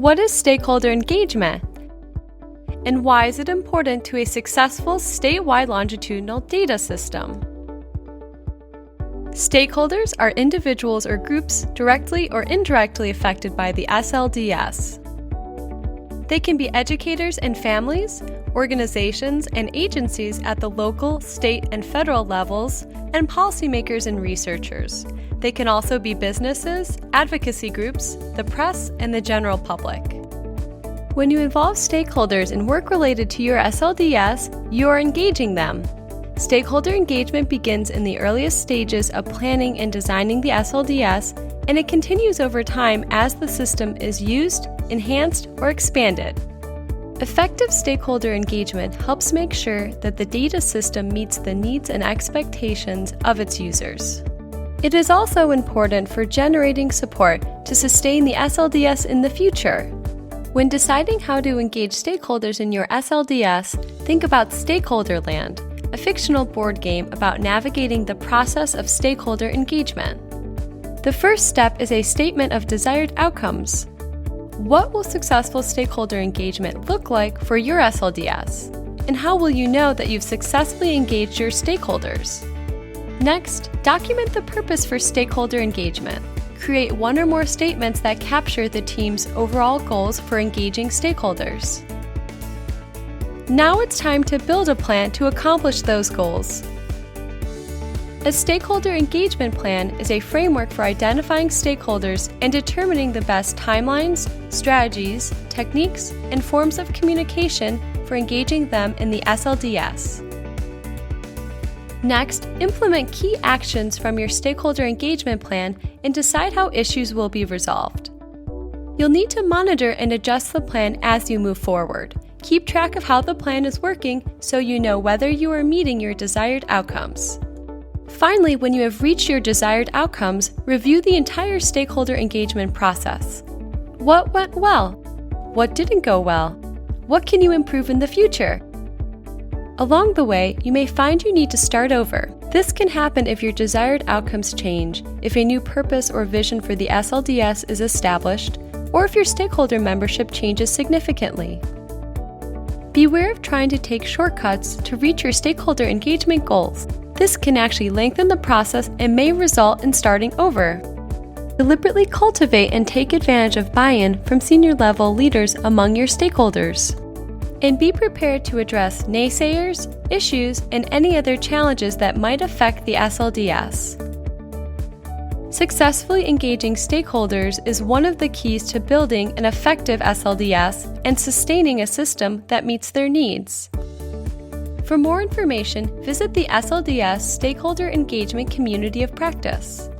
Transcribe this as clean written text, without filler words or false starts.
What is stakeholder engagement? And why is it important to a successful statewide longitudinal data system? Stakeholders are individuals or groups directly or indirectly affected by the SLDS. They can be educators and families, organizations and agencies at the local, state, and federal levels, and policymakers and researchers. They can also be businesses, advocacy groups, the press, and the general public. When you involve stakeholders in work related to your SLDS, you are engaging them. Stakeholder engagement begins in the earliest stages of planning and designing the SLDS, and it continues over time as the system is used, enhanced, or expanded. Effective stakeholder engagement helps make sure that the data system meets the needs and expectations of its users. It is also important for generating support to sustain the SLDS in the future. When deciding how to engage stakeholders in your SLDS, think about Stakeholderland, a fictional board game about navigating the process of stakeholder engagement. The first step is a statement of desired outcomes. What will successful stakeholder engagement look like for your SLDS? And how will you know that you've successfully engaged your stakeholders? Next, document the purpose for stakeholder engagement. Create one or more statements that capture the team's overall goals for engaging stakeholders. Now it's time to build a plan to accomplish those goals. A stakeholder engagement plan is a framework for identifying stakeholders and determining the best timelines, strategies, techniques, and forms of communication for engaging them in the SLDS. Next, implement key actions from your stakeholder engagement plan and decide how issues will be resolved. You'll need to monitor and adjust the plan as you move forward. Keep track of how the plan is working so you know whether you are meeting your desired outcomes. Finally, when you have reached your desired outcomes, review the entire stakeholder engagement process. What went well? What didn't go well? What can you improve in the future? Along the way, you may find you need to start over. This can happen if your desired outcomes change, if a new purpose or vision for the SLDS is established, or if your stakeholder membership changes significantly. Beware of trying to take shortcuts to reach your stakeholder engagement goals. This can actually lengthen the process and may result in starting over. Deliberately cultivate and take advantage of buy-in from senior-level leaders among your stakeholders. And be prepared to address naysayers, issues, and any other challenges that might affect the SLDS. Successfully engaging stakeholders is one of the keys to building an effective SLDS and sustaining a system that meets their needs. For more information, visit the SLDS Stakeholder Engagement Community of Practice.